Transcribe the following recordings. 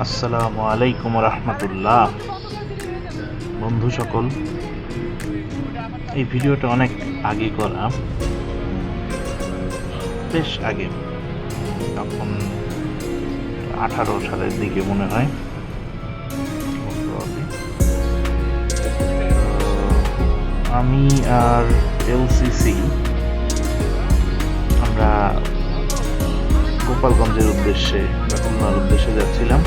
আসসালামু আলাইকুম রহমতুল্লাহ। বন্ধু সকল, এই ভিডিওটা অনেক আগে করা, বেশ আগে, তখন 18 সালের দিকে মনে হয়। আমি আর এলসিসি আমরা গোপালগঞ্জের উদ্দেশ্যে বা খুলনার উদ্দেশ্যে যাচ্ছিলাম।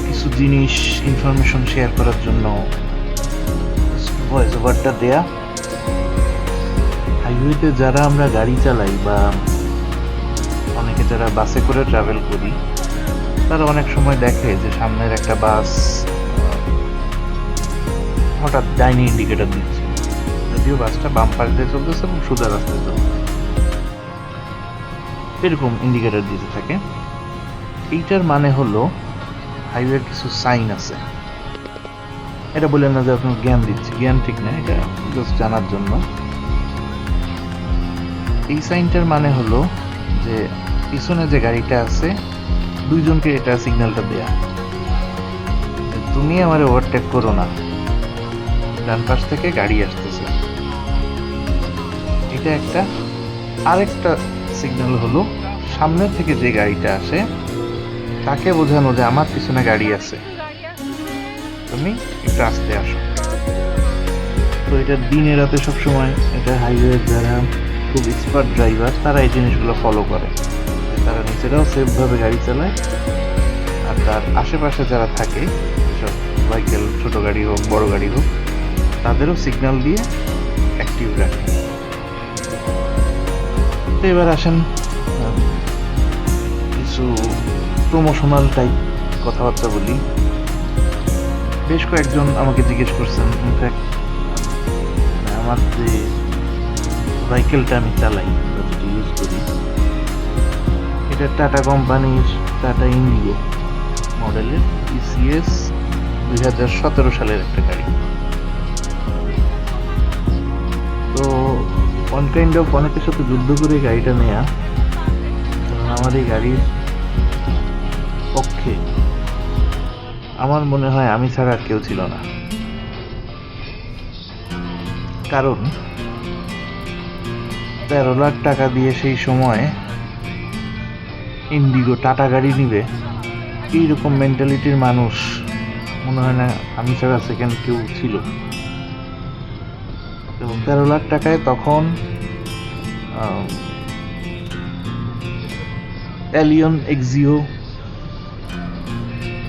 কিছু জিনিস ইনফরমেশন শেয়ার করার জন্য ভয়েস ওভারটা দেয়া। হাইওয়েতে যারা আমরা গাড়ি চালাই বা অনেকে যারা বাসে করে ট্রাভেল করি, তারা অনেক সময় দেখে যে সামনের একটা বাস হঠাৎ ডাইনি ইন্ডিকেটর দিচ্ছে, যদিও বাসটা বাম পাশ দিয়ে চলতেছে এবং সোজা রাস্তায় চলছে, এরকম ইন্ডিকেটর দিতে থাকে। এইটার মানে হলো হাইওয়ের কিছু সাইন আছে। এটা বললেন না যে আপনার জ্ঞান দিচ্ছি, জ্ঞান ঠিক না, এটা জাস্ট জানার জন্য। এই সাইনটার মানে হলো যে পিছনে যে গাড়িটা আছে দুইজনকে এটা সিগন্যালটা দেয়া, তুমি আমার ওভারটেক করো না, ডান পাশ থেকে গাড়ি আসতেছে। এটা একটা। আরেকটা সিগন্যাল হলো সামনে থেকে যে গাড়িটা আসে তাকে বোঝানো যে আমার পিছনে গাড়ি আছে, তুমি একটু আস্তে আসো। তো এটা দিনে রাতে সবসময়, এটা হাইওয়ে যারা খুব এক্সপার্ট ড্রাইভার তারা এই জিনিসগুলো ফলো করে, তারা নিজেরাও সেফভাবে গাড়ি চালায় আর তার আশেপাশে যারা থাকে, সব ভেহিকেল, ছোট গাড়ি হোক বড় গাড়ি হোক, তাদেরও সিগন্যাল দিয়ে অ্যাক্টিভ রাখে। তো এবার আসেন কিছু প্রমোশনাল টাইপ কথাবার্তা বলি। বেশ কয়েকজন আমাকে জিজ্ঞেস করছেন, ইনফ্যাক্ট আমার যে সাইকেলটা আমি চালাই বা যেটা ইউজ করি, এটা টাটা কোম্পানির টাটা ইন্ডিগো মডেলের TCS 2017 সালের একটা গাড়ি। তো ওয়ান কাইন্ড অফ অনেকের সাথে যুদ্ধ করে গাড়িটা নেয়া, কারণ আমার এই গাড়ির পক্ষে আমার মনে হয় আমি ছাড়া আর কেউ ছিল না। কারণ 13 লাখ টাকা দিয়ে সেই সময় ইন্ডিগো টাটা গাড়ি নিবে, এইরকম মেন্টালিটির মানুষ মনে হয় না আমি ছাড়া সেকেন্ড কেউ ছিল। এবং 13 লাখ টাকায় তখন অ্যালিয়ন এক্সিও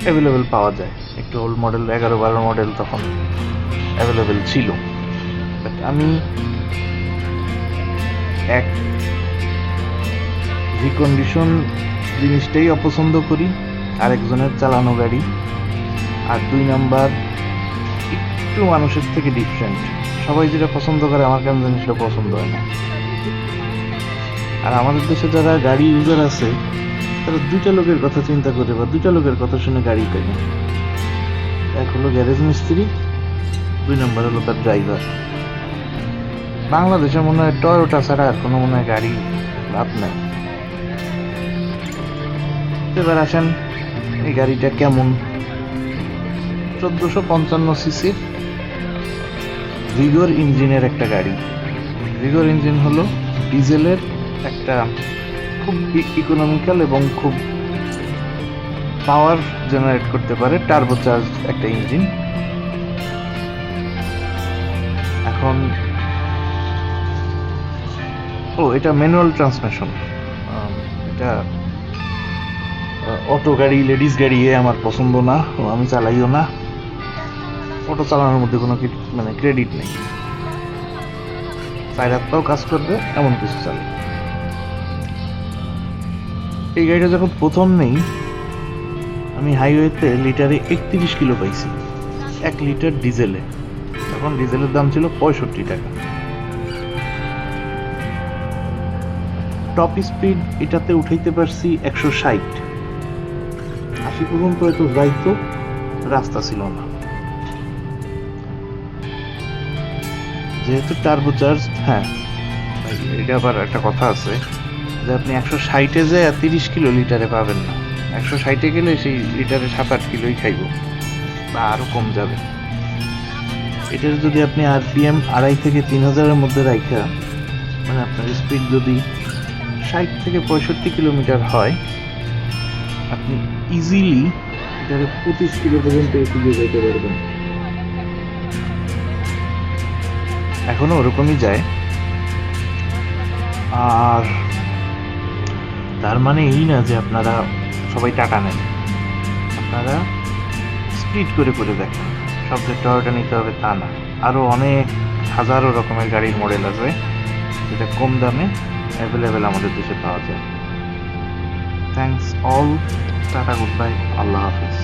অ্যাভেলেবেল পাওয়া যায়, একটু ওল্ড মডেল 11-12 মডেল তখন অ্যাভেলেবেল ছিল। বাট আমি এক রিকন্ডিশন জিনিসটাই অপছন্দ করি, আরেকজনের চালানো গাড়ি। আর 2 নাম্বার, একটু মানুষের থেকে ডিফারেন্ট, সবাই যেটা পছন্দ করে আমার কেন জানি সেটা পছন্দ হয় না। আর আমাদের দেশে যারা গাড়ি ইউজার আছে তারা দুইটা লোকের কথা চিন্তা করে বা দুইটা লোকের কথা শুনে গাড়ি কেনে। এক হলো গ্যারেজ মিস্ত্রি, 2 নাম্বার হলো তার ড্রাইভার। বাংলাদেশে মনে হয় টয়োটা ছাড়া আর কোনো মনে হয় গাড়ি লাভ নাই। এবার আসেন এই গাড়িটা কেমন। 1455 সিসির ভিগর ইঞ্জিনের একটা গাড়ি। ভিগর ইঞ্জিন হলো ডিজেলের একটা খুব ইকোনমিক্যাল এবং খুব পাওয়ার জেনারেট করতে পারে টার্বোচার্জ একটা ইঞ্জিন। এখন এটা ম্যানুয়াল ট্রান্সমিশন। এটা অটো গাড়ি, লেডিস গাড়ি আমার পছন্দ না, আমি চালাইও না। অটো চালানোর মধ্যে কোনো মানে ক্রেডিট নেই, 4 হাতটাও কাজ করবে এমন কিছু চালাই। এই গাড়িটা যখন প্রথম নেই আমি হাইওয়েতে লিটারে 31 কিলো পাইছি, 1 লিটার ডিজেলে। তখন ডিজেলের দাম ছিল 65 টাকা। টপ স্পিড এটাতে উঠাইতে পারছি 160, 80 পর্যন্ত হয়তো যাইতো, রাস্তা ছিল না। যেহেতু টার্বোচার্জ, হ্যাঁ এটা আবার একটা কথা আছে যে আপনি 160-এ যায় 30 কিলো লিটারে পাবেন না, 160-এ গেলে সেই লিটারে 7-8 কিলোই খাইব বা আরও কম যাবে। এটার যদি আপনি আরপিএম 2.5 থেকে 3000-এর মধ্যে রাখা, মানে আপনার স্পিড যদি 60 থেকে 65 কিলোমিটার হয়, আপনি ইজিলি এটাকে 25 কিলো পর্যন্ত এগিয়ে যেতে পারবেন। এখনো ওরকমই যায়। আর তার মানে এই না যে আপনারা সবাই টাকা নেন, আপনারা স্প্লিট করে করে দেখেন। সব যে টয়োটা নিতে হবে তা না, আরও অনেক হাজারো রকমের গাড়ির মডেল আছে যেটা কম দামে অ্যাভেলেবেল আমাদের দেশে পাওয়া যায়। Thanks all, tata, good bye, আল্লাহ হাফিজ।